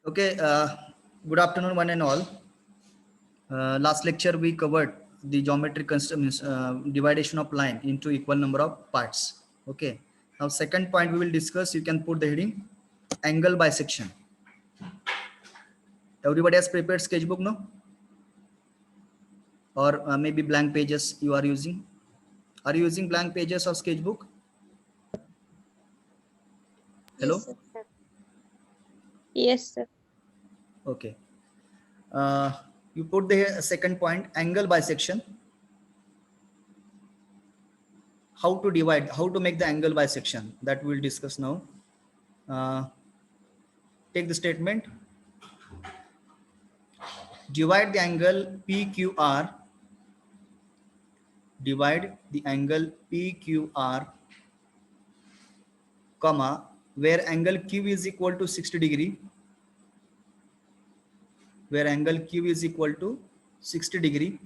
Okay, good afternoon, one and all. Last lecture we covered the geometric dividation of line into equal number of parts. Okay, now second point we will discuss. You can put the heading angle bisection. Everybody has prepared sketchbook, no? Or maybe blank pages you are using. Are you using blank pages of sketchbook? Hello? Yes, sir. Yes, sir. Okay. You put the second point angle bisection. How to divide, how to make the angle bisection, that we will discuss now. Take the statement. Divide the angle PQR. Divide the angle PQR, comma, where angle Q is equal to 60 degree. Where angle Q is equal to 60 degree.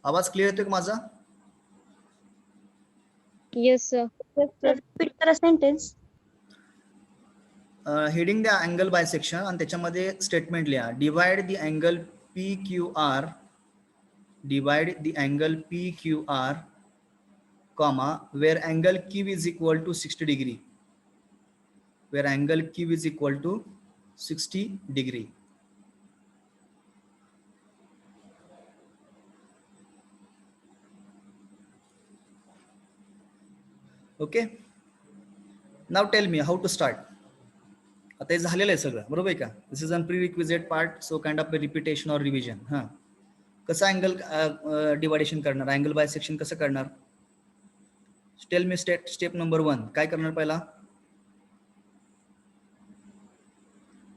आवाज clear येतोय का माझा? Yes, sir. Yes, sir. Repeat the sentence. Heading द्या angle bisection आणि त्याच्यामध्ये statement लिहा. Divide the angle PQR. Divide the angle PQR, comma, where angle Q is equal to 60 degree. Where angle Q is equal to 60 degree. Okay. Now tell me how to start. आता हे झालेलं आहे सगळं, बरोबर आहे का? This is an prerequisite part, so kind of repetition और revision. हां, कसं अँगल डिवायडेशन करणार, अँगल बायसेक्शन कसं करणार? टेल मी स्टेप नंबर 1 काय करणार पहिला?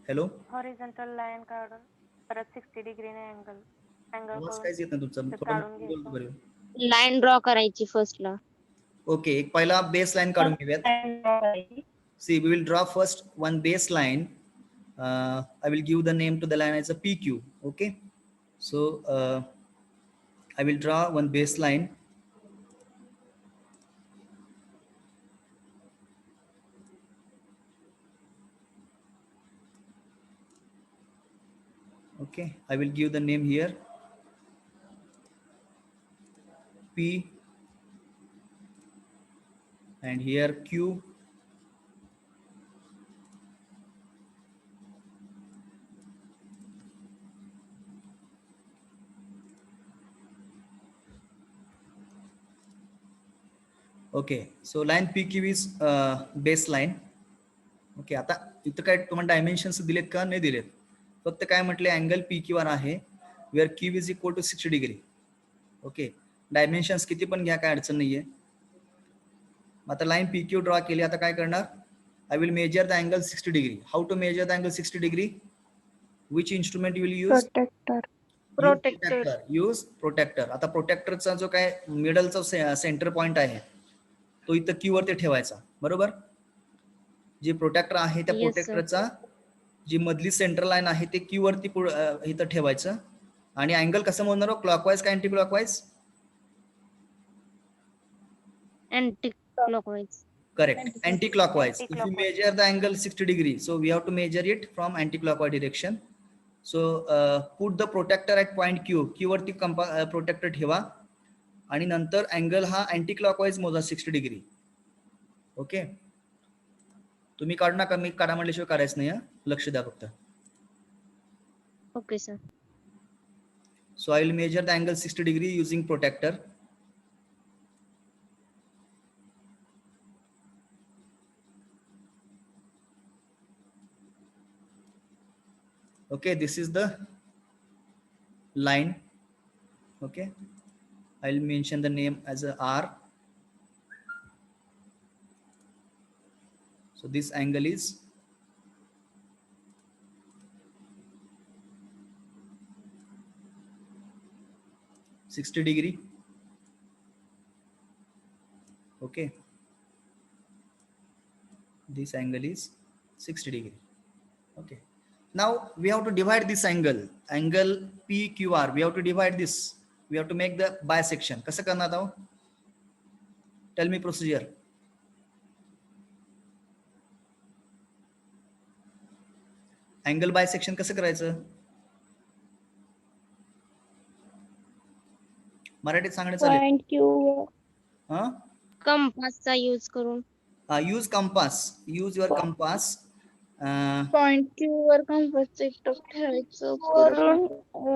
हॅलो, हॉरिझॉन्टल लाईन काढून परत 60 डिग्रीने अँगल आवाज काहीच येत नाही तुमचा, काढून बोल बरं. लाईन ड्रॉ करायची फर्स्ट ला. ओके, एक पहिला बेस लाईन काढून घेऊयात. See, we will draw first one baseline. I will give the name to the line as a PQ. Okay, so I will draw one baseline. Okay, I will give the name here P and here Q. Okay, so line PQ is baseline. Okay, आता इथं काय तुम्हाला dimensions दिलेत का? नाही दिलेत. फक्त काय म्हटले, अँगल PQR आहे where Q is equal to 60 degree. Okay, dimensions किती पण घ्या, काय अडचण नाहीये. आता लाईन PQ ड्रॉ केली, आता काय करणार? I will measure the angle 60 degree. How to measure the angle 60 degree? Which instrument you will use? Protector. Use protector. आता प्रोटेक्टरचा जो काय मिडलचा सेंटर पॉइंट आहे तो इथं Q वरती ठेवायचा, बरोबर? जे प्रोटेक्टर आहे त्या प्रोटेक्टरचा जी मधली सेंटर लाईन आहे ते Q वरती इथं ठेवायचं. आणि अँगल कसं मोजणार? क्लॉकवाईज का anti clockwise? Anti clockwise. Correct, anti-clockwise. If you measure the angle 60 degree, so we have to measure it from anti-clockwise direction. So put the protector at point Q. Q वरती protector ठेवा आणि नंतर angle हा anti clockwise मोजा 60 degree. Okay, तुम्ही काढू नका, मी काढा म्हटल्याशिवाय काढायचं नाही. लक्ष द्या फक्त. Okay sir. So I will measure the angle 60 degree using protector. Okay, this is the line. Okay, I'll mention the name as a R. So this angle is 60 degree. Okay, this angle is 60 degree. Okay, now we have to divide this angle PQR. We have to divide this. We have to make the bisection. कसं करणार आहोत? Tell me procedure. Angle bisection कसं करायचं? मराठीत सांगणे चालेल. Point Q हा, कंपासचा use करून use compass, use your compass. Point Q were compass ठेवायचं करून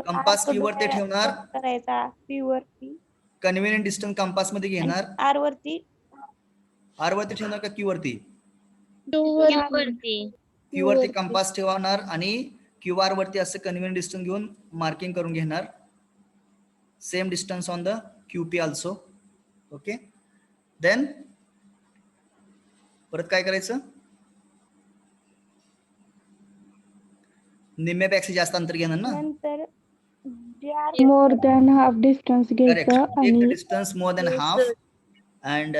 कंपास क्यू वर ते ठेवणार, करायचा पी वरती कन्व्हिनियंट डिस्टन्स कंपास मध्ये घेणार. आर वरती आर वरती ठेवणार का क्यू वरती? क्यू वरती क्यू वरती कंपास ठेवणार आणि क्यू आर वरती असं कन्व्हिनियंट डिस्टन्स घेऊन मार्किंग करून घेणार. Same distance on the QP also. Okay, then परत काय करायचं? निम्म्यापेक्षा जास्त अंतर घेणार ना. नंतर more than half distance Correct. घ्यायचं Take the आणि distance more than half, and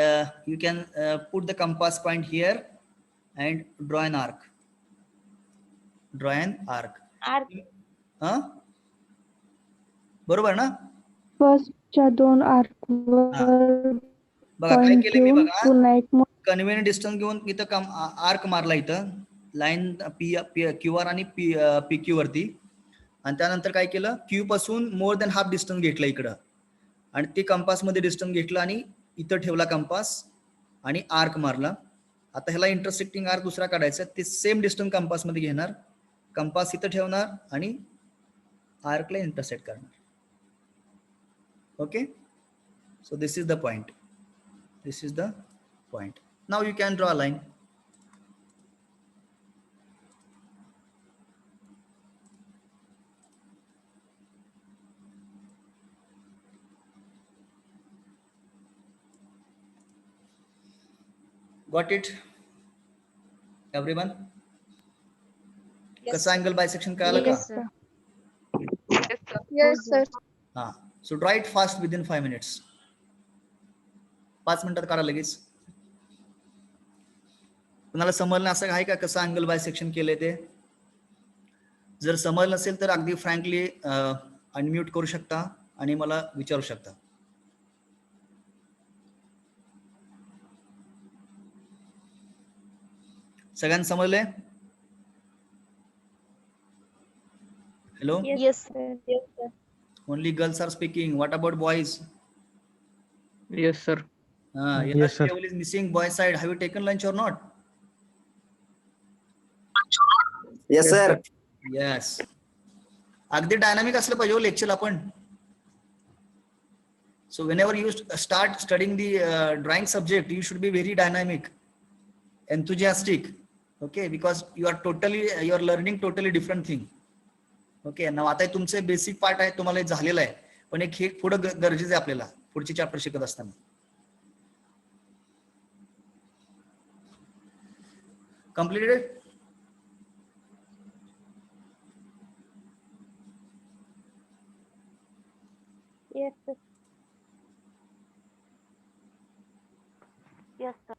you can put the compass point here and draw an arc. Draw an arc. हा, बरोबर ना? फर्स्टच्या 2 आर्क वर बघा काय पॉइंट केलं मी, घेऊन बघा पुन्हा एक कन्व्हिनियंट डिस्टन्स घेऊन इथं आर्क मारला, इथं लाईन क्यू आर आणि पी क्यू वरती, आणि त्यानंतर काय केलं, क्यू पासून मोर दॅन हाफ डिस्टन्स घेतलं इकडं आणि ते कंपास मध्ये डिस्टन्स घेतलं आणि इथं ठेवला कंपास आणि आर्क मारला. आता ह्याला इंटरसेक्टिंग आर्क दुसरा काढायचा, ते सेम डिस्टन्स कंपास मध्ये घेणार, कंपास इथं ठेवणार आणि आर्कला इंटरसेक्ट करणार. Okay, so this is the point. This is the point. Now you can draw a line. Got it, everyone? कसा अँगल बायसेक्शन कळालं का? Yes sir. हा, so draw it fast within 5 minutes. 5 मिनिटात काढा लगेच. कुणाला समजलं असं आहे का कसं अँगल बायसेक्शन केलंय ते? जर समजलं नसेल तर अगदी फ्रँकली अनम्यूट करू शकता आणि मला विचारू शकता. सगळ्यांना समजलंय? Hello? Yes sir. Yes sir. Only girls are speaking. What about boys? Yes, sir. Yes, sir. Level is missing. Boy side, have you taken lunch or not? Yes, sir. Yes. अगदी dynamic असलं पाहिजे lecture आपण. So whenever you start studying the drawing subject, you should be very dynamic, enthusiastic. Okay, because you are learning totally different thing. Okay, नाव आता तुमचे basic part आहे, तुम्हाला झालेला आहे, पण एक हे पुढं गरजेचं आहे आपल्याला पुढचे चॅप्टर शिकत असताना. Completed? Yes sir. Yes sir.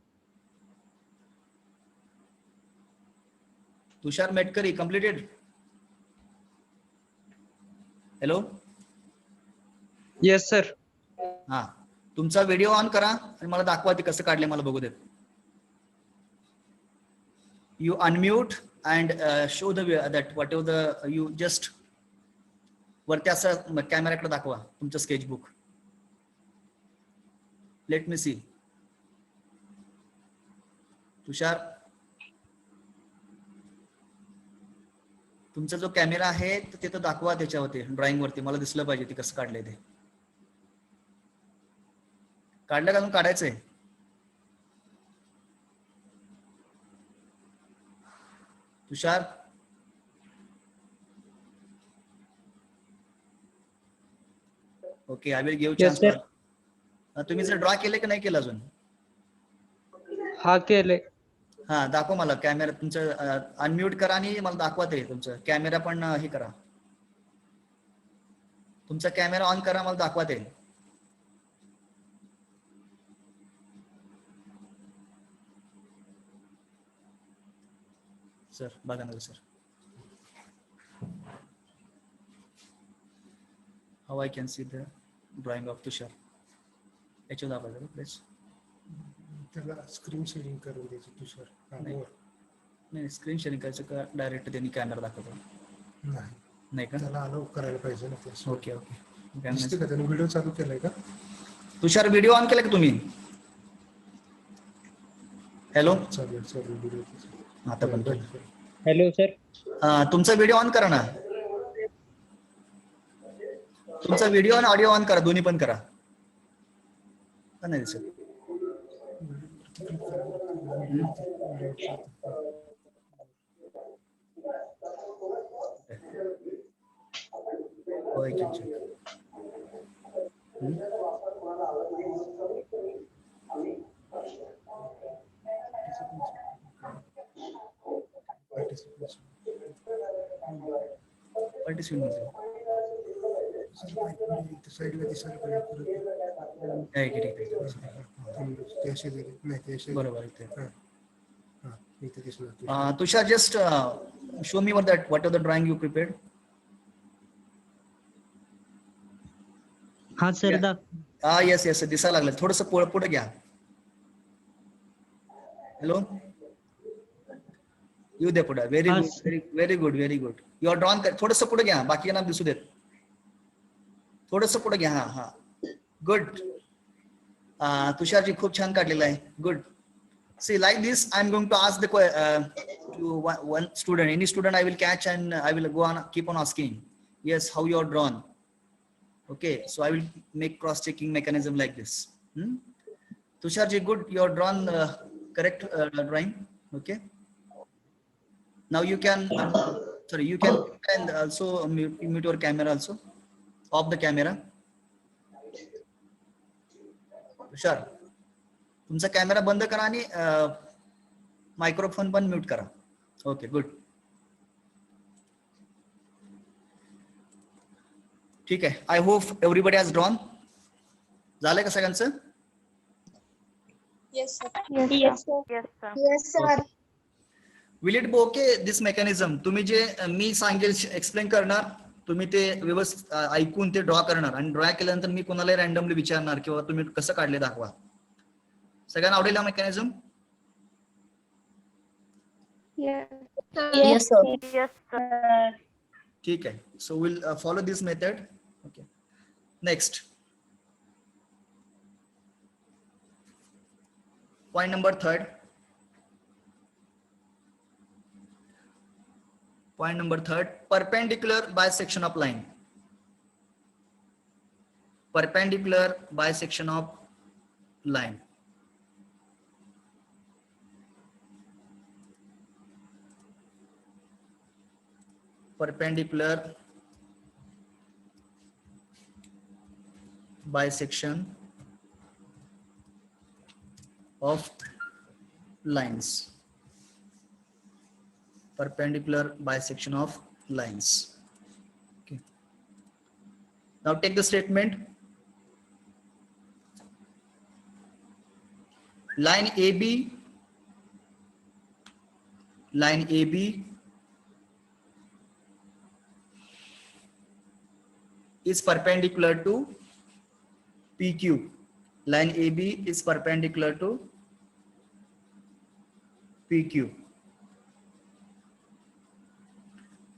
Tushar Metkari, completed? Hello? Yes, sir. हा, तुमचा व्हिडिओ ऑन करा आणि मला दाखवा ते कसं काढले, मला बघू देत. You unmute and show that whatever you just वरती असं कॅमेराकडे दाखवा तुमचं स्केचबुक. लेट मी सी. तुषार, तुमचा जो कॅमेरा आहे ते तर दाखवा त्याच्यावरती ड्रॉइंग वरती, मला दिसलं पाहिजे ते कसं काढलंय ते. काढलं का अजून काढायचंय? Tushar, okay, I will give Yes, chance. sir. तुम्ही जर ड्रॉ केले की नाही केलं अजून? हा केले. हा, दाखवा मला कॅमेरा तुमचं, अनम्यूट करा आणि मला दाखवा ते तुमचं कॅमेरा पण हे करा, तुमचा कॅमेरा ऑन करा, मला दाखवा ते. सर बघा ना sir, how I can see the drawing of Tushar. याच्यावर दाखवायचं प्लीज. त्याला स्क्रीन शेअरिंग करून द्यायची तुषार. नाही. नाही स्क्रीन शेअरिंग करायचं का डायरेक्ट त्यांनी कॅमेरा दाखवतो नाही नाही का त्याला अलाउ करायला पाहिजे ना ते ओके ओके दिसते का त्याने व्हिडिओ चालू केलाय का तुषार व्हिडिओ ऑन केला का तुम्ही हॅलो चालेल व्हिडिओ आता पण केलं. Hello sir. तुमचा व्हिडिओ ऑन करा ना तुमचा व्हिडिओ आणि ऑडिओ ऑन करा दोन्ही पण करा का नाही दिसत हो, एक check. Participant मध्ये. साईडला दिसायला पाहिजे आहे की ठीक आहे. त्या शेजारी नाही त्या शेजारी बरोबर इथे. हा इथे दिसणार Tushar, just show me what are the drawing you prepared. हा सर दा. येस येस दिसायला लागलं थोडस पुढे घ्या हॅलो येऊ द्या पुढे व्हेरी हा, good very good your drawn थोडस पुढे घ्या बाकी ना दिसू देत थोडस पुढे घ्या हा गुड तुषारजी खूप छान काढलेलं आहे good see like this I am going to ask to one student, any student I will catch and I will go on keep on asking yes how you are drawn. Okay, so I will make cross checking mechanism like this. Tushar ji, good, you are drawn correct drawing. Okay, now you can you can and also mute your camera also, off the camera. Tushar, तुमचा camera बंद करा आणि microphone पण mute करा. Okay good ठीक आहे. I hope everybody has drawn. झालंय का सगळ्यांचं? Yes, sir. Yes, sir. Yes, sir. Will it be okay this mechanism? तुम्ही जे मी सांगेल एक्सप्लेन करणार तुम्ही ते व्यवस्थित ऐकून ते ड्रॉ करणार आणि ड्रॉ केल्यानंतर मी कोणाला रॅन्डमली विचारणार किंवा तुम्ही कसं काढले दाखवा. सगळ्यांना आवडेल हा mechanism? Yes, sir. Yes, sir. ठीक आहे. So will follow this method. Okay next point number third. Point number third, perpendicular bisection of line. Perpendicular bisection of line. Perpendicular bisection of lines. Perpendicular bisection of lines. Okay. Now take the statement. Line AB is perpendicular to PQ. Line AB is perpendicular to PQ.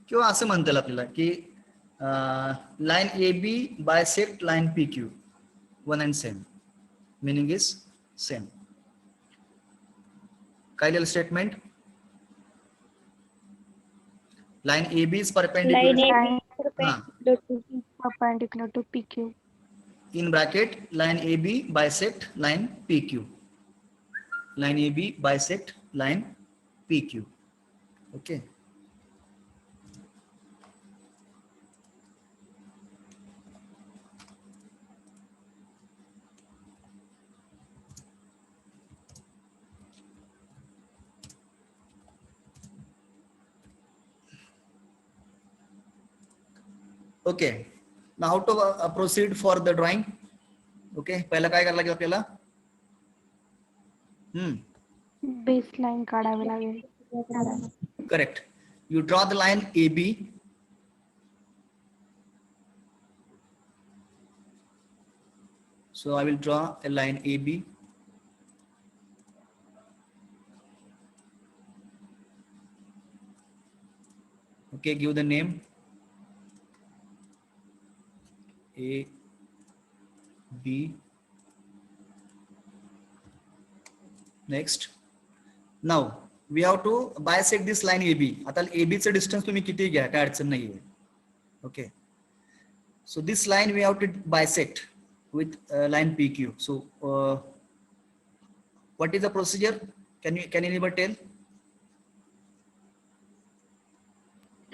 किंवा असं म्हणता येईल आपल्याला की line AB bisect line PQ, one and same, meaning is same. काय लिहिलं statement? Line AB is perpendicular. Perpendicular to PQ. In bracket, line AB bisect line PQ. Line AB bisect line PQ. Okay. Okay. Now how to proceed for the drawing? Okay. पहिला काय करायला लागेल आपल्याला? Baseline काढावी लागेल. Correct. You draw the line AB. So I will draw a line AB. . Okay, give the name A, B. Next. Now we have to bisect this line AB. आता AB चं distance तुम्ही किती घ्या, काय अडचण नाहीये. Okay. So this line we have to bisect with line PQ. So what is the procedure? Can anybody tell?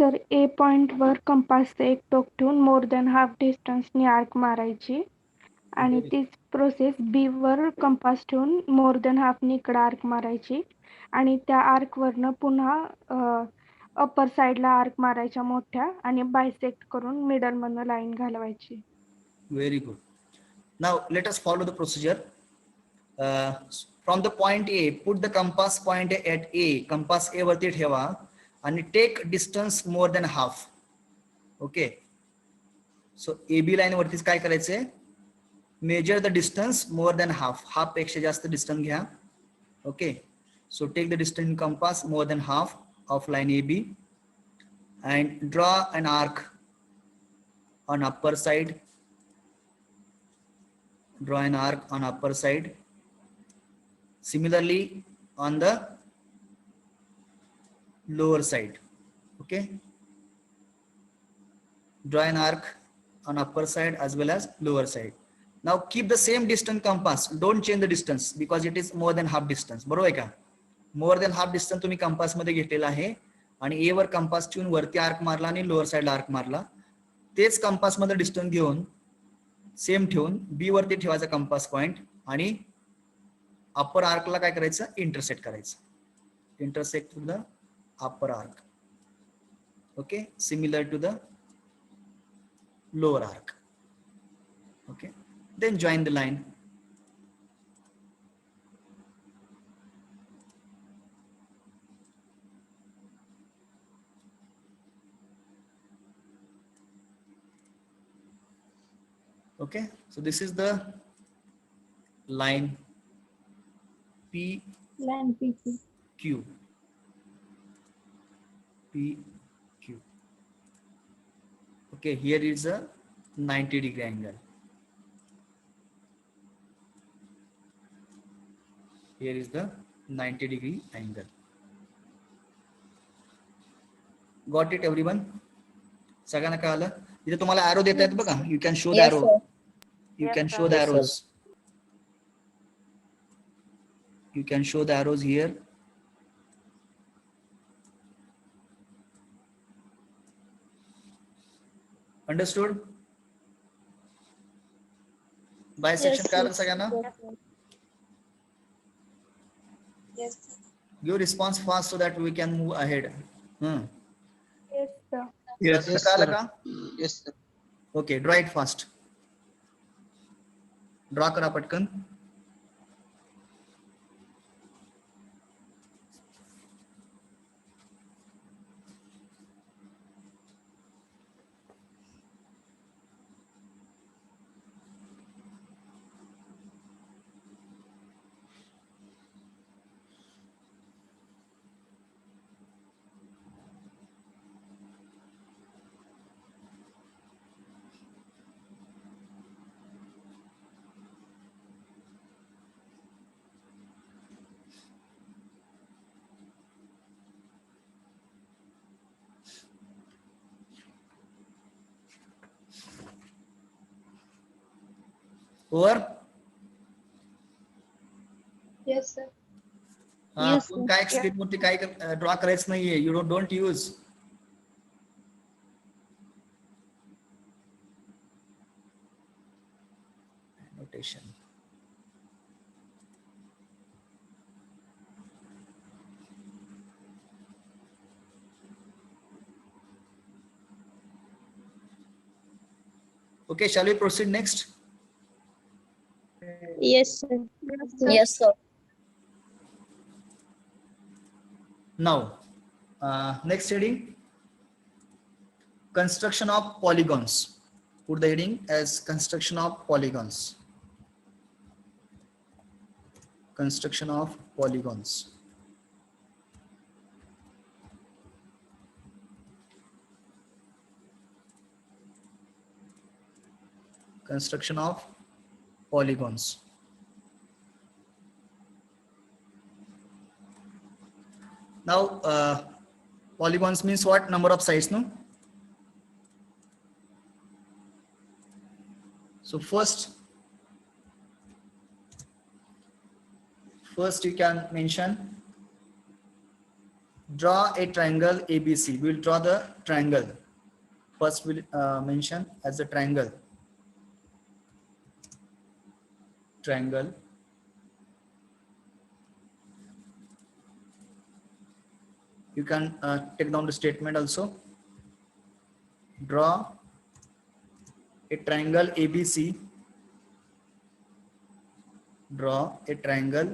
तर ए point वर कंपासचं एक टोक ठेवून मोर दॅन हाफ डिस्टन्सनी आर्क मारायची आणि तीच प्रोसेस बी वर कंपास ठेवून मोर दॅन हाफनी इकडे आर्क मारायची आणि त्या आर्क वरनं पुन्हा अपर साइडला आर्क मारायच्या मोठ्या आणि बायसेक्ट करून मिडल मधनं line घालवायची. Very good. Now let us follow the procedure. From the point A, put the compass point at A. Compass A वरती ठेवा आणि take distance more than half. Okay. So AB line वरतीच काय करायचंय? Measure the distance more than half. Half पेक्षा जास्त distance घ्या. Okay. So take the distance in compass more than half of line AB and draw an arc on upper side. Draw an arc on upper side. Similarly on the lower side. Okay. Draw an arc on upper side as well as lower side. Now keep the same distance compass. Don't change the distance because it is more than half distance. बरोबर आहे का? More than half distance तुम्ही compass मध्ये घेतलेला आहे आणि A were compass ठेवून वरती आर्क मारला आणि लोअर साइडला आर्क मारला. तेच कंपास मध्ये डिस्टन्स घेऊन सेम ठेवून बी वरती ठेवायचा कंपास पॉइंट आणि अपर आर्कला काय करायचं? इंटरसेक्ट करायचं. Intersect to the upper arc. Okay, similar to the lower arc. Okay, then join the line. Okay, so this is the line Line PQ. PQ. PQ. Okay, here is a 90-degree angle. Here is the 90-degree angle. Got it, everyone? सगळ्यांना कळलं? इथे तुम्हाला arrow देता येत बघा. You can show the Yes, arrow. sir. You Yes, can sir. show the Yes, sir. arrows. You can show the arrows here. Understood? Bisection Yes, कळलं yes. सगळ्यांना? Yes. Give response fast so that we can move ahead. Yes, sir. Yes, कळलं sir. का? Yes, sir. Okay, draw it fast. Draw करा पटकन. Over. Yes, sir. Yes, sir. काय screen वरती काय draw करायचं नाहीये. You don't use. Notation. Okay, shall we proceed next? Yes, sir. Yes, sir. Now, next heading, construction of polygons. Put the heading as construction of polygons. Construction of polygons. construction of polygons. Now, polygons means what? Number of sides, no? So first you can mention, draw a triangle ABC. We will draw the triangle. First we'll mention as a triangle. Triangle. You can take down the statement also. Draw a triangle ABC. Draw a triangle.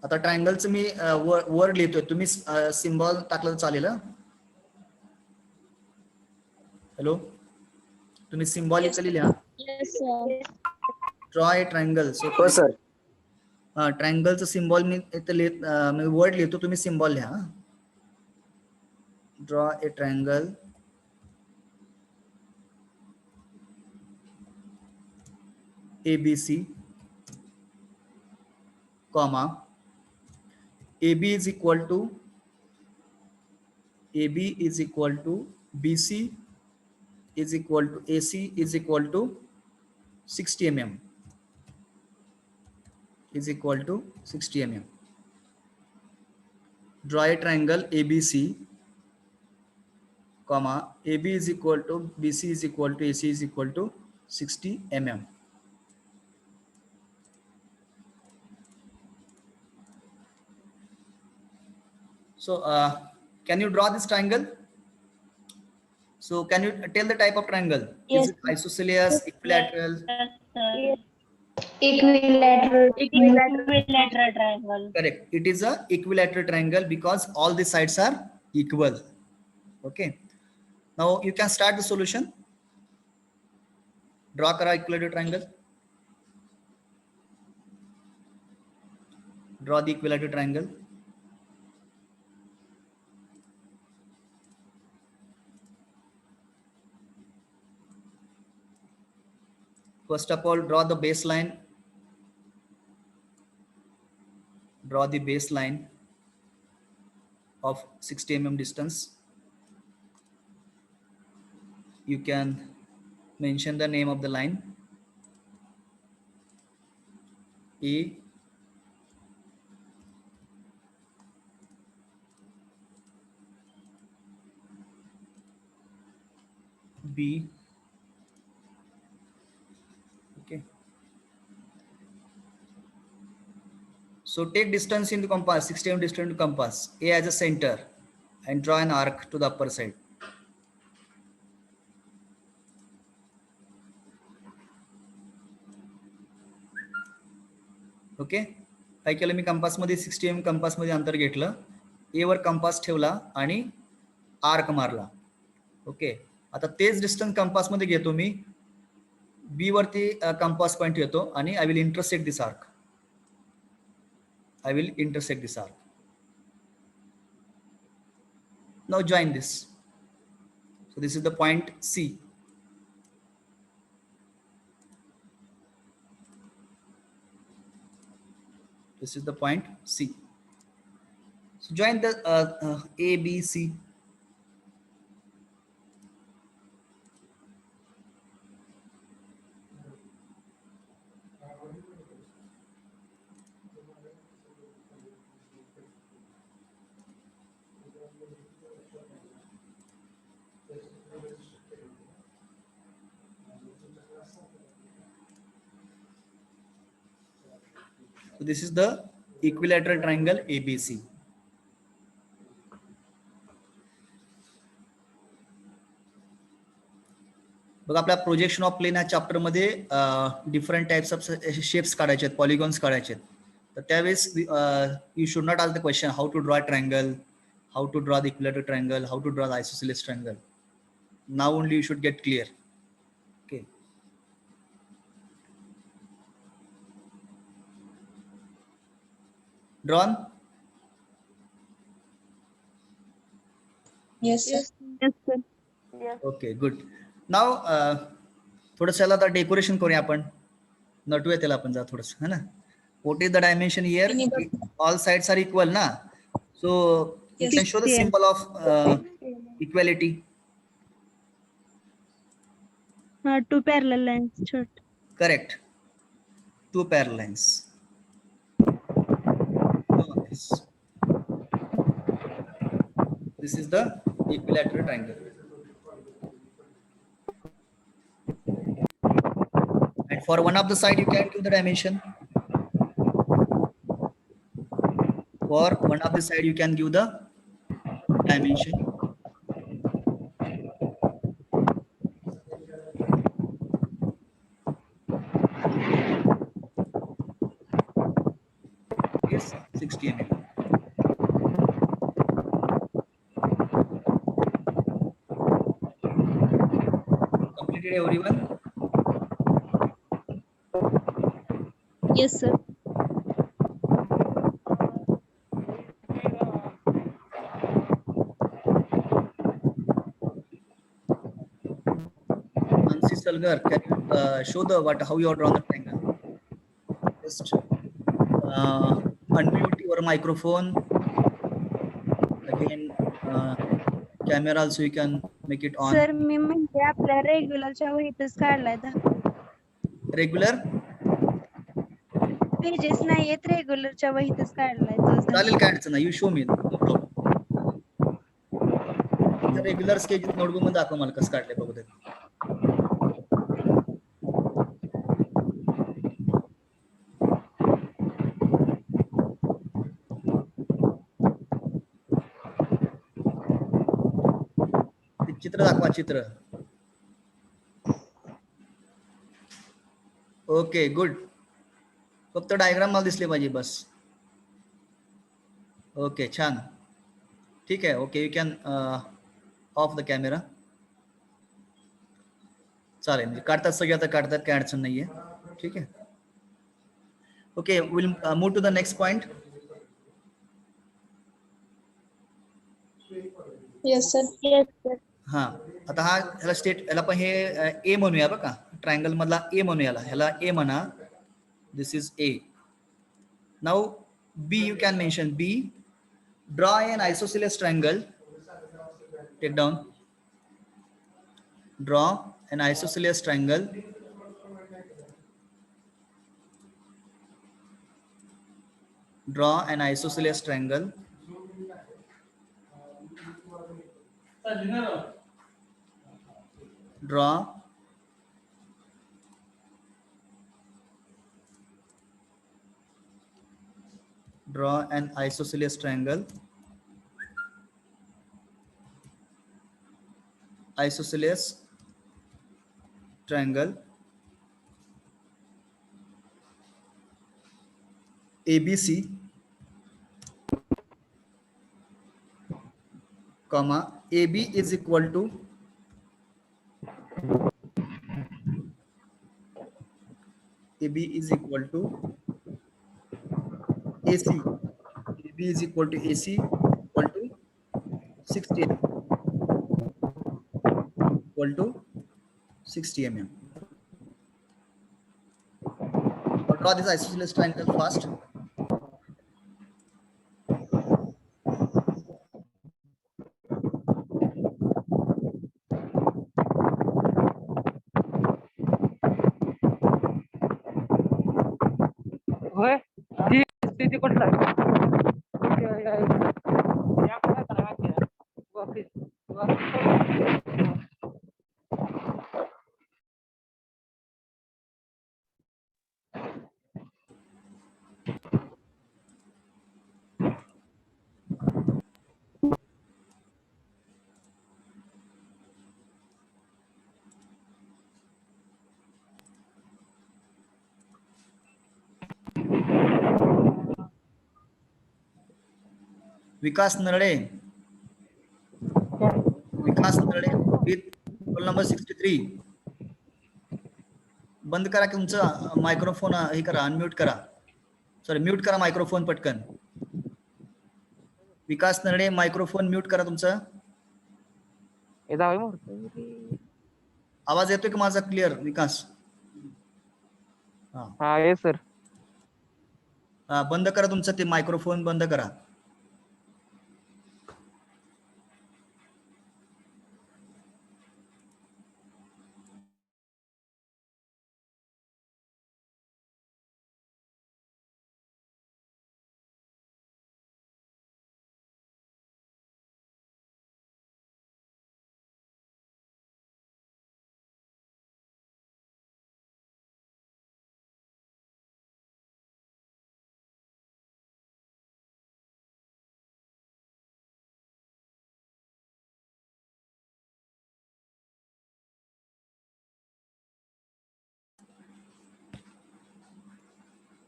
आता ट्रायंगलचं मी word लिहितोय, तुम्ही symbol टाकलं तर चालेल. Hello, तुम्ही symbolically लिहा. Yes, sir. Draw a triangle. So हो sir. ट्रायंगलचं symbol मी इथं वर्ड लिहितो, तुम्ही सिम्बॉल लिहा. Draw a triangle ABC, comma, AB is equal to BC is equal to AC is equal to 60 mm. Is equal to 60 mm. Draw a triangle ABC, comma, AB is equal to BC is equal to AC is equal to 60 mm. So can you draw this triangle? So can you tell the type of triangle? Yes. Is it isosceles, equilateral? Equilateral triangle. Correct. It is a equilateral triangle because all the sides are equal. Okay. Now you can start the solution. Draw kara equilateral triangle. Draw the equilateral triangle. First of all, draw the baseline. Draw the baseline of 60 mm distance. You can mention the name of the line. A, B, okay. So take distance in the compass, 60 mm distance to compass, A as a center, and draw an arc to the upper side. Okay, काय केलं मी compass मध्ये 60 mm compass मध्ये अंतर घेतलं, ए वर compass ठेवला आणि arc मारला. Okay, आता तेच डिस्टन्स कंपास मध्ये घेतो मी, बी वरती कंपास पॉइंट घेतो आणि I will intersect this arc. I will intersect this arc. Now join this. So this is the point C. This is the point C. So join the A, B, C. So this is the equilateral triangle ABC. बघा, आपल्या projection of plane या chapter मध्ये different types of shapes काढायचे आहेत, polygons काढायचे आहेत. तर त्यावेळेस you should not ask the question how to draw triangle, how to draw the equilateral triangle, how to draw the isosceles triangle. Now only you should get clear. Okay, drawn? Yes, sir. Yes. Okay, good. Now थोडस याला आता decoration करूया आपण, नटूया त्याला आपण जा थोडस, है ना. What is the dimension here? All sides are equal ना, so you can show the symbol of equality. Two parallel lines. Short. Correct. Two parallel lines. This is the equilateral triangle. And for one of the side, you can give the dimension. For one of the side, you can give the dimension. Is 60 mm. Completed, everyone? Yes, sir. Nancy Salgar, can you show the how you are drawn the triangle? Just unmute your microphone. Again, camera also you can make it on. Sir मी म्हणते आपल्या रेग्युलरच्या वहीतच काढलाय Regular? Pages नाहीयेत, रेग्युलरच्या वहीतच काढलाय तो. चालेल, काय अडचण नाही. You show me regular sketch notebook मध्ये दाखव मला कसं काढलंय बघू दे. चित्र दाखवा, चित्र. Okay, good. फक्त डायग्राम मला दिसले पाहिजे बस. ओके, छान, ठीक आहे. Okay, you can of the camera. चालेल, म्हणजे काढतात सगळे, आता काढतात, काय अडचण नाहीये. ठीक आहे. Okay, will move to the next point. Yes, sir. Yes, sir. हा, आता हा ह्याला स्टेट, ह्याला पण हे ए म्हणूया बघा, ट्रायंगल मधला ए म्हणूया, ह्याला ए म्हणा. This is A. Now B you can mention. B, draw an isosceles triangle. Take down. Draw an isosceles triangle. Draw an isosceles triangle. Draw an isosceles triangle. Isosceles triangle ABC, comma, AB is equal to AC. AB is equal to AC equal to 60 mm. Equal to 60 mm. Draw this isosceles triangle first. Vikas Narde with roll number 63. बंद करा तुमचं microphone, हे करा, unmute करा. Sorry, mute करा microphone पटकन. विकास Narde, microphone mute करा तुमचं. आवाज येतोय का माझा क्लिअर विकास? हा येस सर. बंद करा तुमचं ते मायक्रोफोन बंद करा.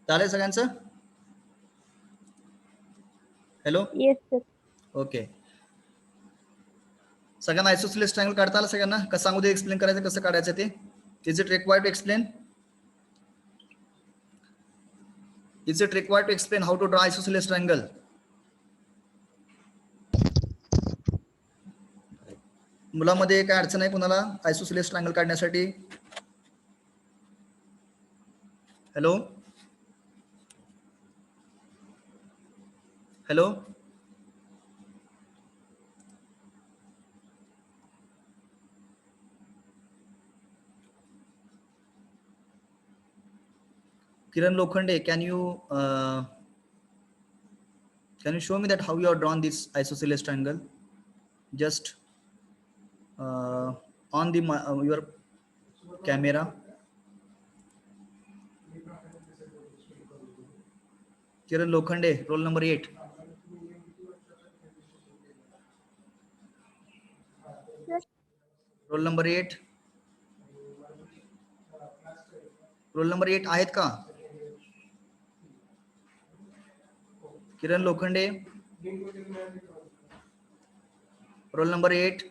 चालेल सगळ्यांचं? हॅलो. Yes, sir. ओके. सगळ्यांना आयसोसेलेस ट्रायंगल काढता आला सगळ्यांना? कसं सांगू दे एक्सप्लेन करायचं कसं काढायचं ते? Is it required to explain? Is it required to explain how to draw isosceles triangle? मुलामध्ये काय अडचण आहे कुणाला आयसोसेलेस ट्रायंगल काढण्यासाठी? Hello hello. Kiran Lokhande, can you show me that how you have drawn this isosceles triangle? Just on the your camera. Kiran Lokhande, roll number 8. Yes. Roll number 8. Roll number 8 आहेत का? Kiran Lokhande, roll number 8.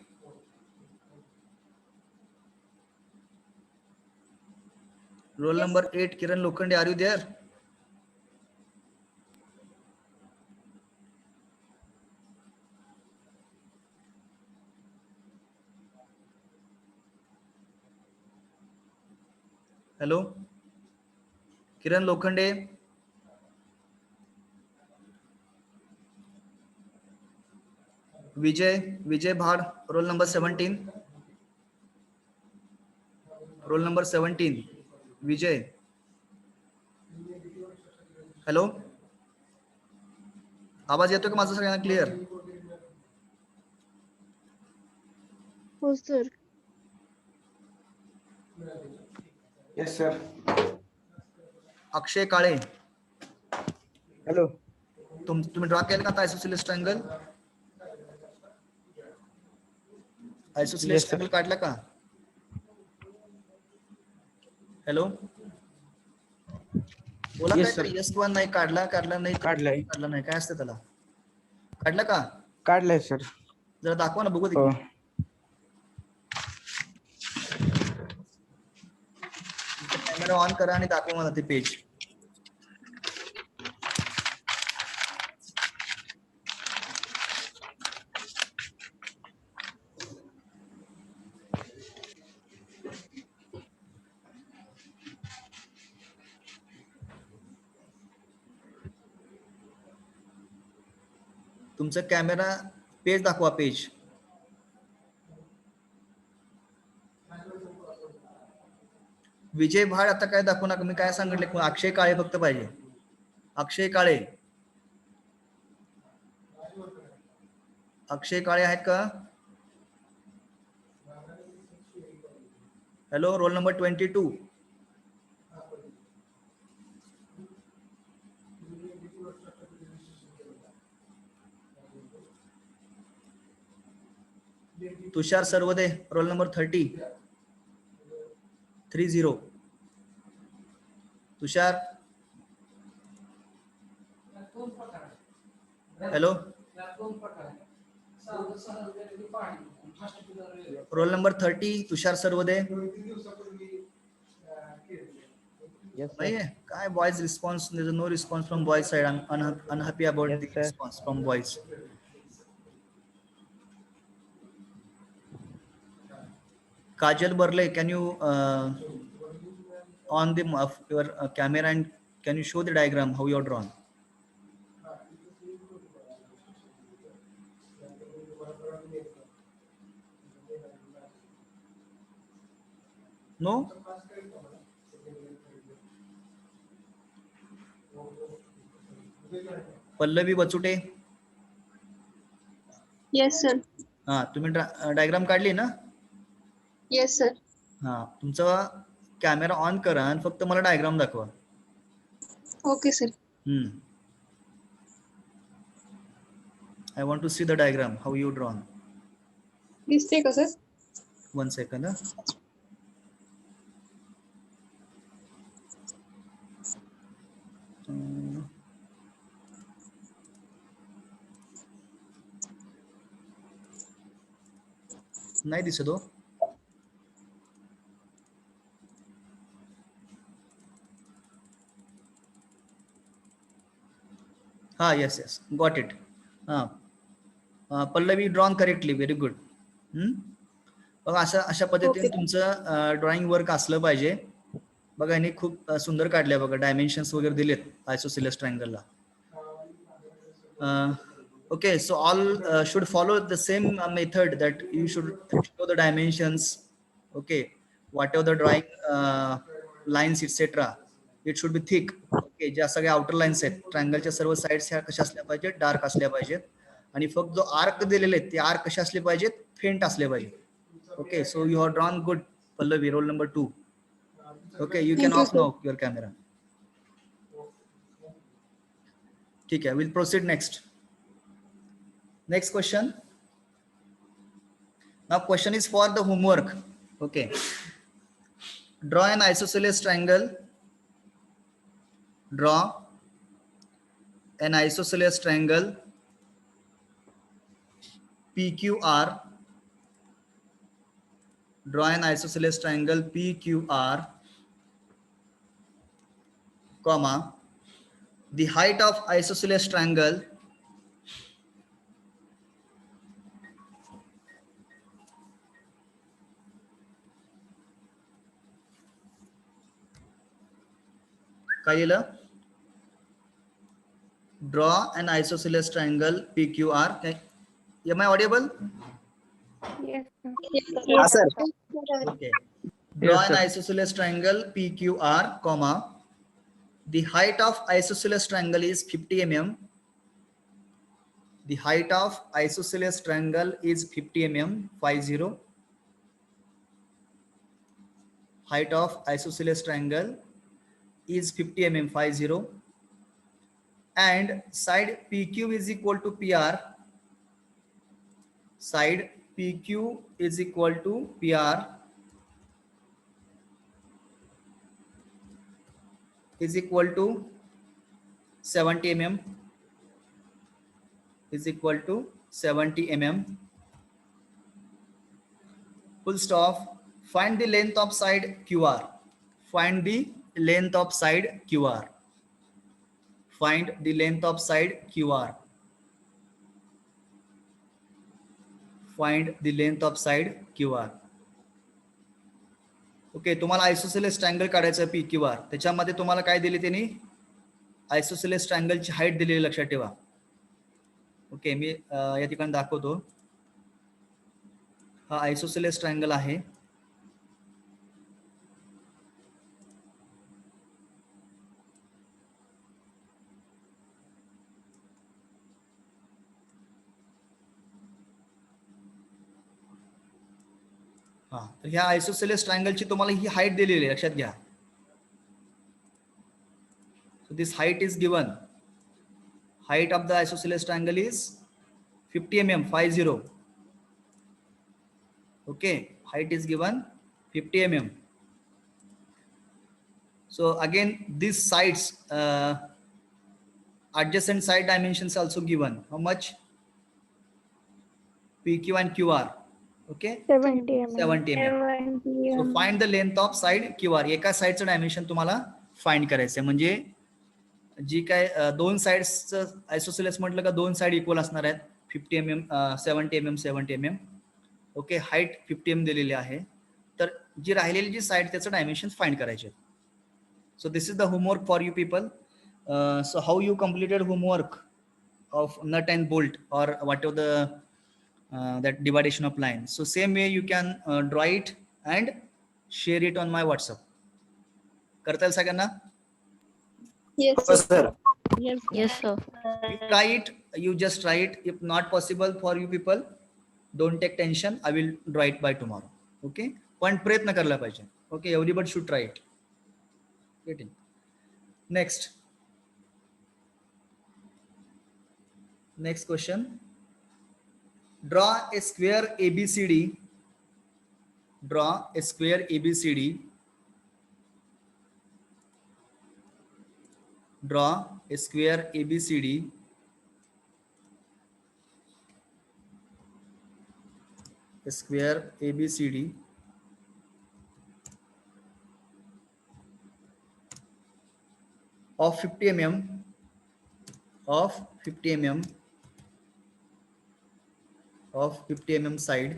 Roll number 8, Kiran Lokhande, are you there? Hello Kiran Lokhande. Vijay Bhad, roll number 17. Roll number 17 Vijay. Hello, आवाज येतो का माझा सगळ्यांना clear? हो sir. Yes sir. Akshay Kale, hello. तुम्ही draw केलं का आता आयसोसेलेस ट्रायंगल? आयसोसेलेस ट्रायंगल काढला का? हॅलो बोला. Yes, काय sir. यस किंवा नाही? काढला नाही काढलाय. काढला नाही काय असतं त्याला? काढला का? काढलाय सर. जरा दाखवा ना बघू दे. हो. कॅमेरा ऑन करा आणि दाखवा मला ते पेज. तुमचा कॅमेरा पेज दाखवा, पेज. विजय भाड आता काय दाखवू नका, मी काय सांगितले? अक्षय काळे फक्त पाहिजे. अक्षय काळे, अक्षय काळे आहेत का? Hello, roll number 22. Tushar Sarvade, roll number 30. Tushar. Hello, roll number 30 Tushar Sarvade. काय boys response? No response from boys side. I am unhappy about the response from boys. Kajal Barle, can you on the your camera and can you show the diagram how you are drawn? No? Pallavi Bachute, Yes, sir. हा तुम्ही diagram काढली ना? Yes, sir. हा, तुमचा camera on करा आणि फक्त मला डायग्राम दाखवा. Okay, sir. I want to see the diagram how you drawn. दिसते का, sir? 1 second. नाही दिसत हो. हा, yes, got it. Pallavi drawn correctly, very good. बघा अशा पद्धतीने तुमचं ड्रॉइंग वर्क असलं पाहिजे. बघा यांनी खूप सुंदर काढलंय बघा, डायमेन्शन्स वगैरे दिलेत isosceles ट्रायंगलला. Okay, so all should follow the same method that you should show the dimensions. Okay, whatever the drawing lines etc. It should be thick. Okay, ज्या सगळ्या आउटर लाईन्स आहेत ट्रायंगलच्या सर्व साइड्स ह्या कशा असल्या पाहिजेत, डार्क असल्या पाहिजेत. आणि फक्त जो आर्क दिलेले आहेत ते आर्क कशा असले पाहिजेत, फेंट असले पाहिजेत. Okay, so you have drawn good, Pallavi, roll number 2. Okay, you can off now your camera. ठीक है, we'll proceed next. Next question. Now question is for the homework. Okay. Draw an isosceles triangle. Draw an isosceles triangle PQR. Draw an isosceles triangle PQR, comma, the height of isosceles triangle draw an isosceles triangle PQR. Am I audible? Yes, sir. Yes, sir. Okay. Draw an isosceles triangle PQR, comma, the height of isosceles triangle is 50 mm. The height of isosceles triangle is 50 mm, 50. Height of isosceles triangle is 50 mm, 50. And side PQ is equal to PR. Side PQ is equal to PR is equal to 70 mm. Is equal to 70 mm. Full stop. Find the length of side QR. Find the length of side QR. Find the length of side QR. Find the length of side QR. Okay, तुम्हाला isosceles triangle काढायचं आहे PQR. त्याच्यामध्ये तुम्हाला काय दिले त्यांनी, isosceles ट्रायंगलची height दिलेली लक्षात ठेवा. ओके, मी या ठिकाणी दाखवतो. हा आयसोसेलेस ट्रायंगल आहे. हा, तर ह्या आयसोसेलेस ट्रायंगलची तुम्हाला ही हाईट दिलेली आहे, लक्षात घ्या. So this height is given. Height of the isosceles triangle is 50 mm, 50. Okay, height is given 50 mm. So again, these sides, adjacent side dimensions also given. How much? PQ and QR. Okay, 70 mm. 70 mm. So find the length of side QR. एका साइडचं dimension तुम्हाला find करायचं आहे. म्हणजे जी काय दोन साइड्सचं isosceles म्हटलं का दोन साइड इक्वल असणार आहेत. 50 mm, 70 mm, 70 mm. Okay, height 50 mm दिलेली आहे. जी राहिलेली जी साईड त्याचं डायमेन्शन फाइंड करायचे. So this is the homework for you people. So how you completed homework of nut and bolt or whatever the that dividation of line. So same way you can draw it and share it on my WhatsApp. करता येईल सगळ्यांना? Yes, हो sir. Yes. Yes, sir. You try it, you just try it. If not possible for you people, don't take tension, I will draw it by tomorrow. Okay, पण प्रयत्न करायला पाहिजे. Okay, everybody should try it. Getting next question. Draw a square ABCD. Draw a square ABCD. Draw a square ABCD a square ABCD of 50 mm of 50 mm of 50 mm side.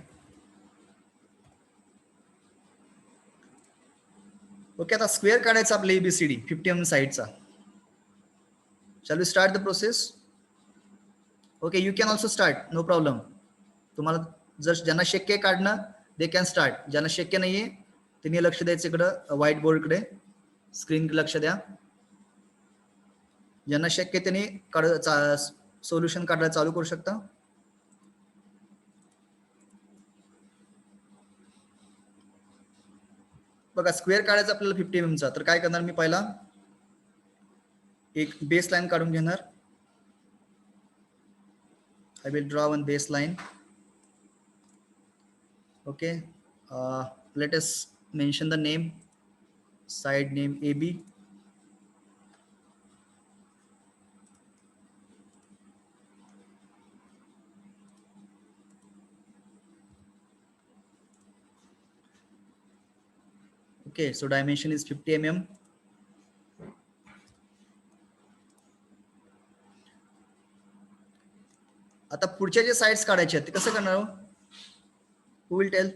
Okay, आता square काढायचा आपला ABCD 50 mm साइडचा. Shall we start the process? Okay, you can also start, no problem. तुम्हाला जर ज्यांना शक्य आहे काढणं, they can start. ज्यांना शक्य नाहीये त्यांनी लक्ष द्यायचं इकडं व्हाईट बोर्ड कडे, स्क्रीन लक्ष द्या. ज्यांना शक्य त्यांनी सोल्युशन काढायला चालू करू शकता. बघा, स्क्वेअर काढायचा आपल्याला 50 mm चा. तर काय करणार मी, पहिला एक बेस लाइन काढून घेणार. I will draw one baseline. Okay, let us mention the name, side name AB. Okay, so dimension is 50 mm. आता पुढच्या जे साइड्स काढायचे आहेत ते कसं करणार हो? Who will tell?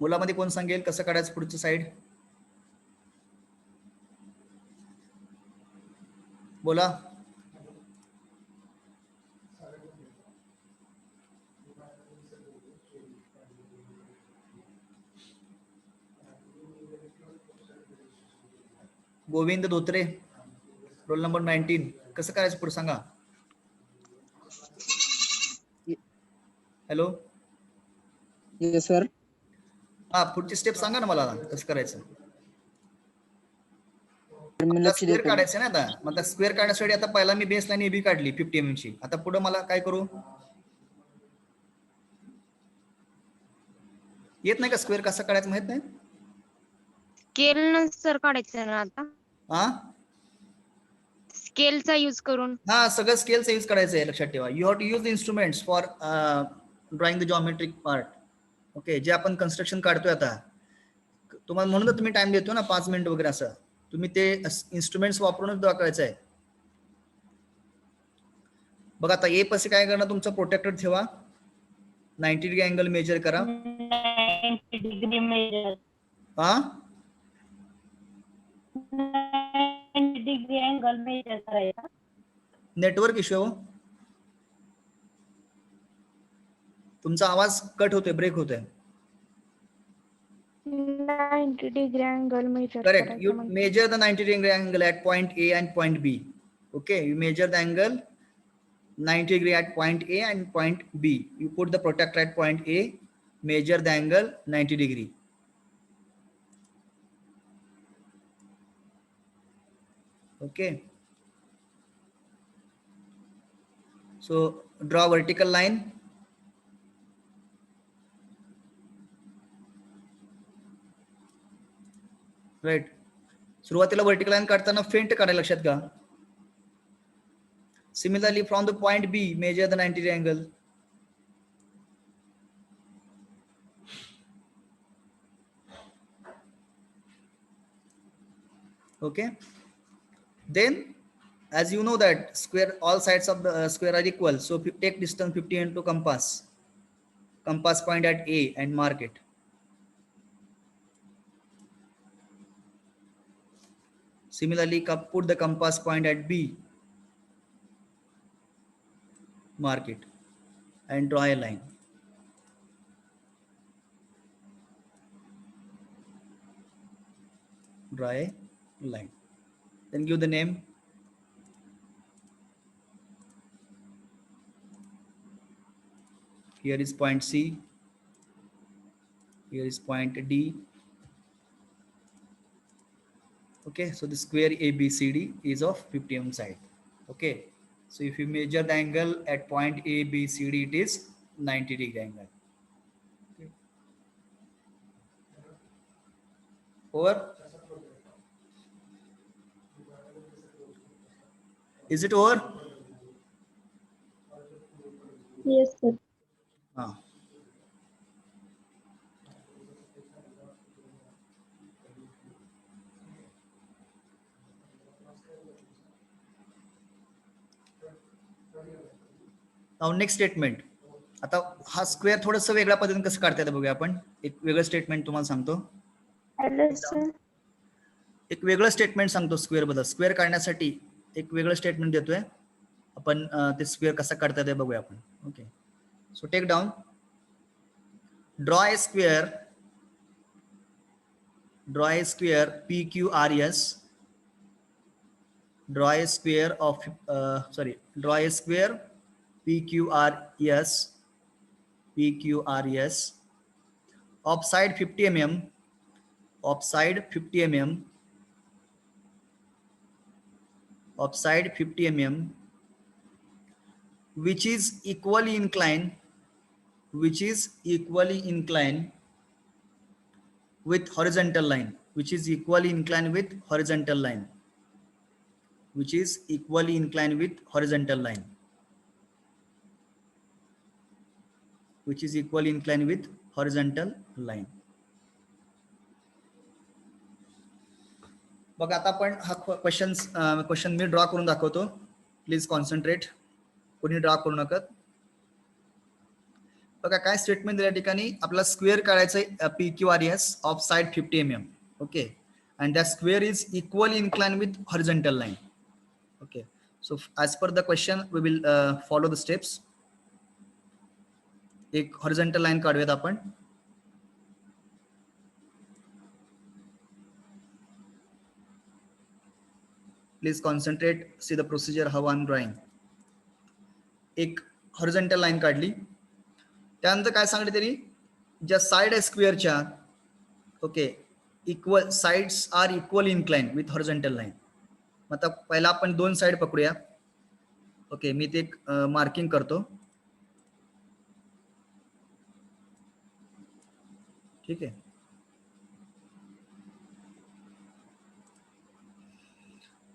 मुलामध्ये कोण सांगेल कसं काढायचं पुढचं साइड? बोला. Govind Dhotre, roll number 19. कसं करायचं पुढे सांगा. हॅलो. Yes sir. हा, पुढची स्टेप सांगा ना मला कसं करायचं. स्क्वेअर काढायचं ना आता. मग स्क्वेअर काढण्यासाठी आता पहिला मी बेस लाईन AB काढली 50 mm ची. आता पुढे मला काय करू? येत नाही का स्क्वेअर कसं काढायचं माहित नाही? स्केल नंतर काढायचं ना आता. हा, स्केलचा यूज करून. हा, सगळं स्केलचा यूज करायचं आहे, लक्षात ठेवा. You have to use the instruments for drawing the geometric part. Okay, जे आपण कन्स्ट्रक्शन काढतोय आता, तुम्हाला म्हणून तर तुम्ही टाइम देतो ना 5 मिनिट वगैरे असं. तुम्ही ते इन्स्ट्रुमेंट्स वापरूनच दाखवायचं आहे. बघा आता ए पाशी काय करणार, तुमचा प्रोटेक्टर ठेवा, 90 डिग्री अँगल मेजर करा. 90 डिग्री मेजर. हा, 90 डिग्री अँगल मेजर करायचा. Network issue. तुमचा आवाज कट होतोय, ब्रेक होतोय. 90 degree angle measure Correct. You करायचं म्हणजे. measure the 90 degree angle at point A and point B. Okay, you measure the angle 90 degree at point A and point B. You put the protractor at point A, measure the angle 90 degree. Okay. So draw vertical line. Right. सुरुवातीला vertical line काढताना faint काढायला, लक्षात का. Similarly from the point B measure the 90 degree angle. Okay, then as you know that square, all sides of the square are equal, so take distance 50 into compass point at A and mark it. Similarly, put the compass point at B, mark it, and draw a line. Draw a line. Then give the name. Here is point C. Here is point D. Okay, so the square ABCD is of 50 mm side. Okay, so if you measure the angle at point ABCD, it is 90-degree angle. Okay. Over? Is it over? Yes, sir. Ah. Now next statement. आता हा square थोडंसं वेगळ्या पद्धतीने कसं काढता येतं बघूया आपण. एक वेगळं स्टेटमेंट तुम्हाला सांगतो. Hello, sir. एक वेगळं स्टेटमेंट सांगतो स्क्वेअर बद्दल. स्क्वेअर काढण्यासाठी एक वेगळं स्टेटमेंट देतोय आपण. ते स्क्वेअर कसा काढता येतं बघूया आपण. Okay, so take down. Draw a square PQRS. Draw a square of draw a square PQRS of side 50 mm, which is equally inclined with horizontal line, which is equally inclined with horizontal line. बघा आता आपण हा question मी draw करून दाखवतो. Please concentrate. कोणी draw करू नका. बघा काय स्टेटमेंट दिल्या ठिकाणी आपला स्क्वेअर काढायचा आहे PQRS of side 50 mm. Okay, and that square is equally inclined with horizontal line. Okay, so as per the question we will follow the steps. एक horizontal line काढूयात आपण. Please concentrate, see the procedure how I am drawing. एक horizontal line काढली. त्यानंतर काय सांगितलं तरी ज्या side आहे स्क्वेअरच्या, okay, equal sides are equal incline with horizontal line. आता पहिला आपण दोन साइड पकडूया. ओके, मी ते मार्किंग करतो. ठीक आहे.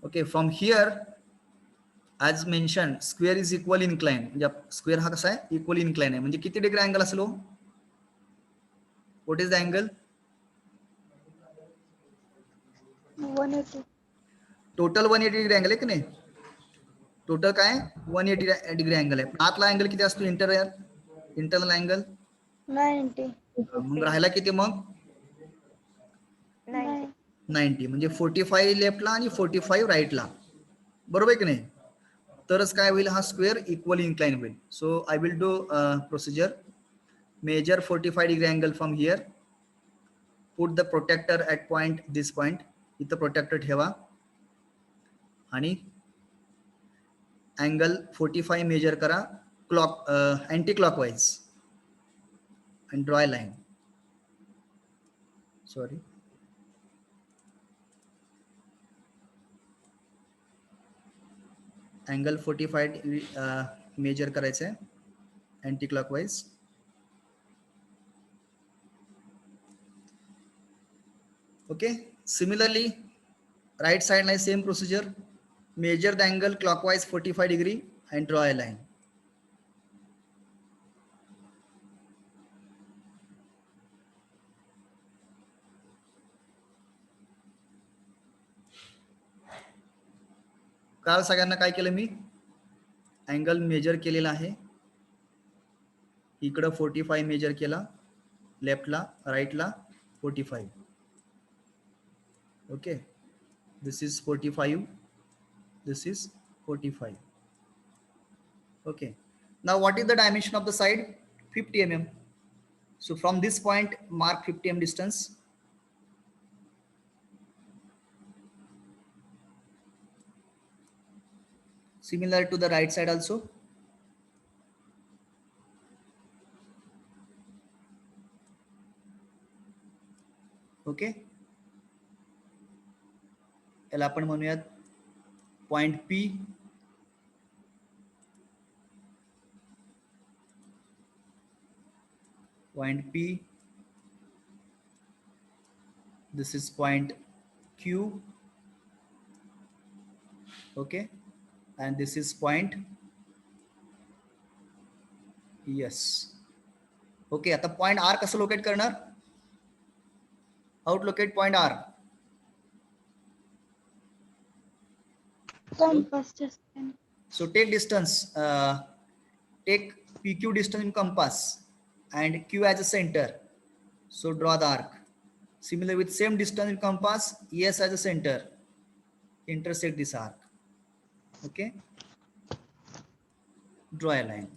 Okay, from here as mention square is equal incline. म्हणजे स्क्वेअर हा कसा आहे, इक्वल इन्क्लाइन आहे. म्हणजे किती डिग्री अँगल असेल हो? What is the angle? 180. Total 180 degree angle आहे की नाही? टोटल काय 180 डिग्री अँगल आहे. आतला अँगल किती असतो? Internal angle 90. मग राहिला किती मग? 90. म्हणजे 45 लेफ्टला आणि 45 राईटला. बरोबर आहे की नाही? तरच काय होईल, हा स्क्वेअर इक्वल इन्क्लाइन होईल. So I will do procedure. Measure 45 degree angle from here. Put the protractor at point this point. इथं प्रोटेक्टर ठेवा आणि अँगल 45 मेजर करा anticlockwise and draw a line. Sorry. Angle 45 degree measure करायचं आहे anticlockwise. Okay, similarly right side ला same procedure. Measure the angle clockwise 45 degree and draw a line. काल सगळ्यांना काय केलं मी अँगल मेजर केलेला आहे. इकडं 45 मेजर केला, लेफ्टला राईटला 45. Okay, this is 45, this is 45. Okay, now what is the dimension of the side? 50 mm. So from this point mark 50 mm distance. Similar to the right side also. Okay, याला आपण म्हणूयात point P. Point P, this is point Q, okay, and this is point S. Okay, आता point R कसं locate करणार? How to locate point R? compass just So take distance, take PQ distance in compass and Q as a center. So draw the arc. Similar with same distance in compass, S as a center. Intersect this arc. Okay. Draw a line.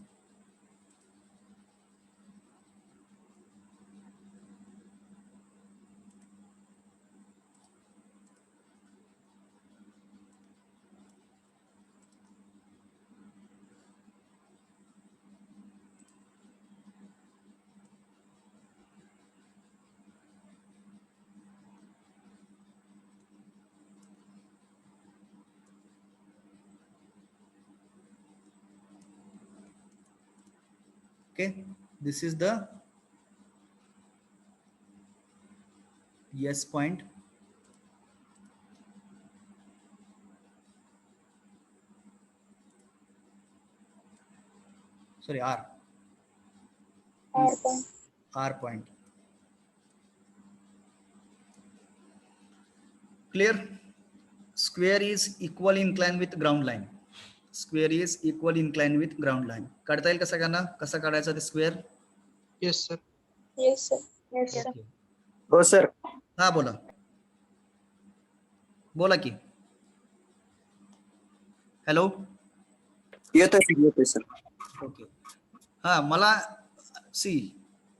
Okay, this is the S point. Sorry, R. R point. R point. Clear? Square is equally inclined with ground line. Square is equally inclined with ground line. काढता येईल कसं का कसा काढायचा ते square? Yes, sir. Yes, sir. Yes, sir. हो sir. हा बोला, बोला की. हॅलो. येतोय सर. ओके. हा,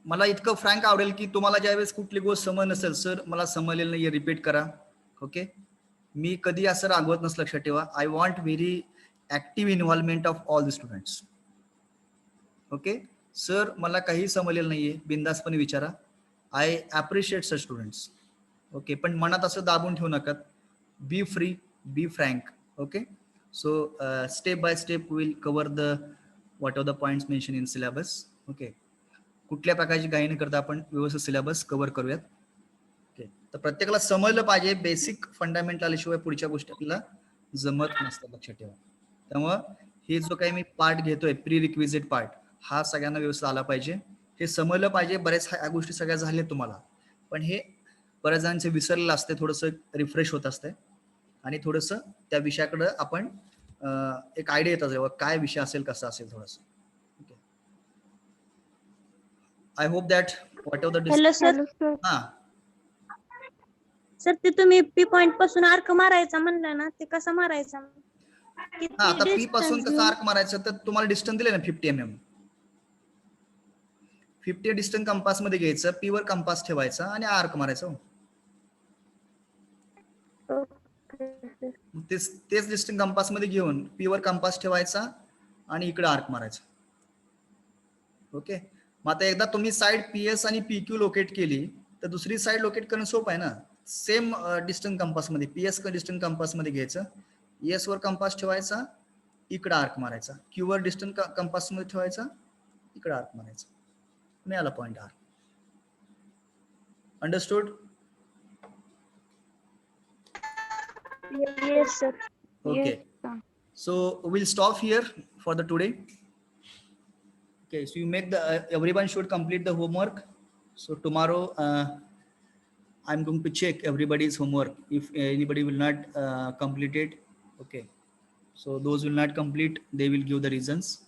मला इतकं फ्रँक आवडेल की तुम्हाला ज्यावेळेस कुठली गोष्ट समज नसेल, सर मला समजलेलं नाही, रिपीट करा. ओके, मी कधी असं रागवत नसलं, लक्षात ठेवा. I want very active involvement of all the students. Okay sir, मला काही समजलेलं नाहीये, बिंदासपणे विचारा. I appreciate sir students. Okay, पण मनात असं दाबून ठेवू नका. Be free, be frank. Okay, so step by step will cover the what are the points mention in syllabus. Okay, कुठल्या प्रकारची घाई न करता आपण व्यवस्थित सिलेबस कव्हर करूयात. ओके, तर प्रत्येकाला समजलं पाहिजे, बेसिक फंडामेंटल आल्याशिवाय पुढच्या गोष्टी आपल्याला जमत नसतं, लक्षात ठेवा. त्यामुळं हे जो काही मी पार्ट घेतोय, प्री रिक्विजिट पार्ट, हा सगळ्यांना व्यवस्थित आला पाहिजे, हे समजलं पाहिजे. बऱ्याच ह्या गोष्टी सगळ्या झाल्या तुम्हाला, पण हे बऱ्याच जणांचे विसरलेलं असते, थोडंसं रिफ्रेश होत असतंय आणि थोडंसं त्या विषयाकडे आपण एक आयडिया येतात जेव्हा काय विषय असेल, कसा असेल थोडंसं. Okay, I hope that what ever the Hello, sir. हा सर, ते तुम्ही P point पासून आर्क मारायचा म्हणलं ना, ते कसा मारायचा? किती हा, आता पी पासून distance कसं घेऊन? आर्क मारायचं, तर तुम्हाला डिस्टन्स दिले ना 50 mm. 50 डिस्टन्स कंपास मध्ये घ्यायचं, पी वर कंपास ठेवायचा आणि आर्क मारायचं. तेच डिस्टन्स कंपास मध्ये घेऊन पी वर कंपास ठेवायचा आणि इकडे आर्क मारायचा. ओके, मग आता एकदा तुम्ही साइड पीएस आणि पीक्यू लोकेट केली, तर दुसरी साइड लोकेट करणं सोपं आहे ना. सेम डिस्टन्स कंपास मध्ये पीएस डिस्टन्स कंपास मध्ये घ्यायचं, एस वर कंपास ठेवायचा, इकडे आर्क मारायचा, क्यू वर डिस्टन्स कंपास मध्ये ठेवायचा, इकडे आर्क मारायचा, मिळाला point R. Understood? Yes, sir. Okay, so we'll stop here for the today. Okay, so you make the everyone should complete the homework. So tomorrow I'm going to check everybody's homework. If anybody will not complete it, okay, So those will not complete, they will give the reasons.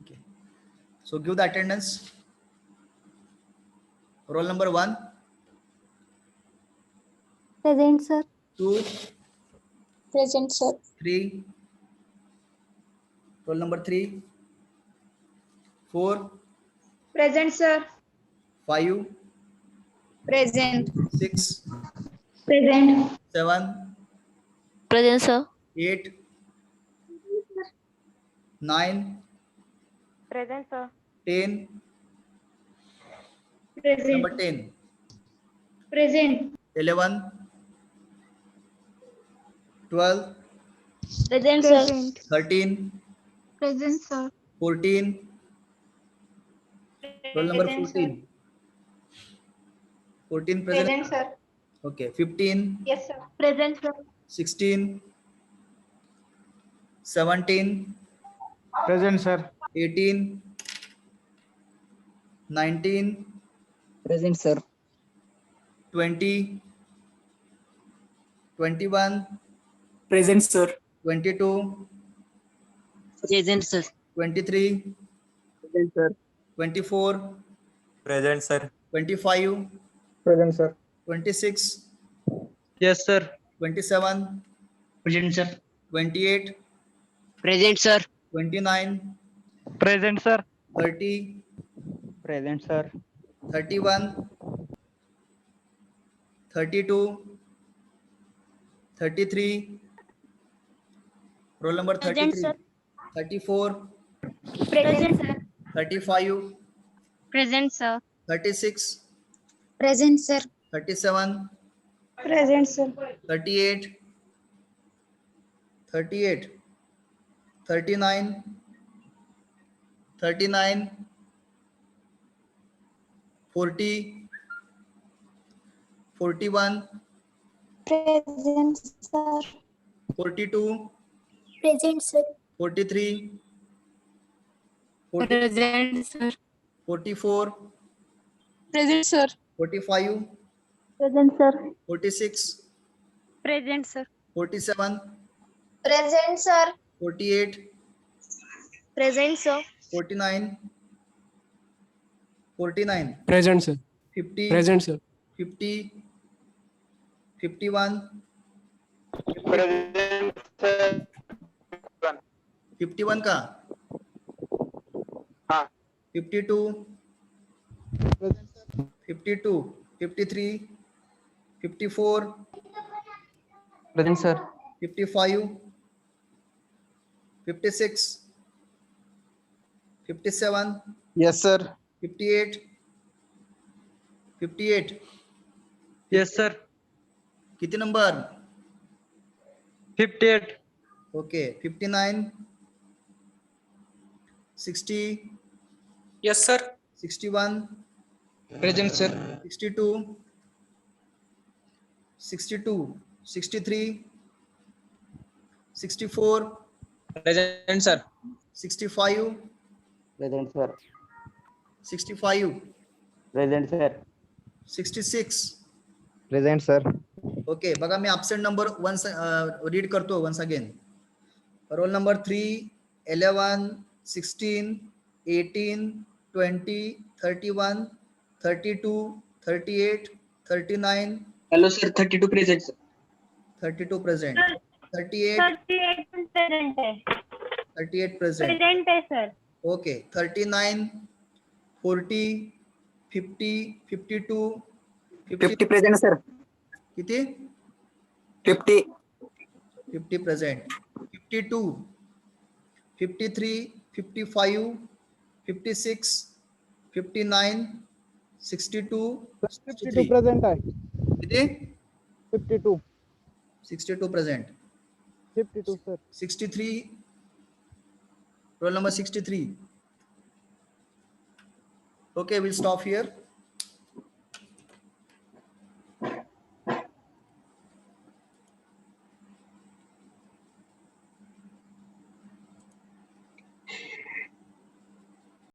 Okay. So give the attendance. Roll number 1, Present, sir. 2, Present, sir. 3. Roll number 3, 4, Present, sir. 5, Present. 6, Present. 7, Present, sir. 8, 9, Present, sir. 10. Number 10, Present. 11, 12, Present, sir. Present. 13, Present, sir. 14. Roll number 14. 14 present. Present, sir. Okay. 15, Yes, sir. Present, sir. 16, 17, Present, sir. 18, 19, Present, sir. 20, 21, Present, sir. 22, Present, sir. 23, Present, sir. 24, Present, sir. 25, Present, sir. 26, Yes, sir. 27, Present, sir. 28, Present, sir. 29, Present, sir. 30, Present, sir. 31, 32, 33. Roll number Present, 33, sir. 34, Present, sir. 35, Present, sir. 36, Present, sir. 37, Present, sir. 38, 38, 39, 39, 40, 41, Present, sir. 42, Present, sir. 43, 40, Present, sir. 44, Present, sir. 45, Present, sir. 46, Present, sir. 47, Present, sir. 48, Present, sir. 49, 49, Present, sir. 50, Present, sir. 50, 51, Present, sir. 51 का हाँ. 52, 52, 53, 54, Present, sir. 55, 56, 57, Yes, sir. 58, 58. Yes, sir. किती number? 58. Okay. 59, 60, Yes, sir. 61, Present, sir. 62, 62, 63, 64, Present, sir. 65, Present, sir. 65, Present, sir. 66. Present, sir. Okay. बघा मी absent number ones read करतो once again. Roll number 3, 11, 16, 18, 20, 31, 32, 38, 39, Hello, sir. 32 present, sir. 32 present, 38, 38 present है. 38 present. Present है, sir. Okay. 39, 40, 50, 52, 50 present, sir. किती? 50. 50 present, 52, 53, 55, 56, 59, 62, 63. present आहे. किती? 52. 62 present. 52, sir. 63, roll number 63. Okay, we'll stop here.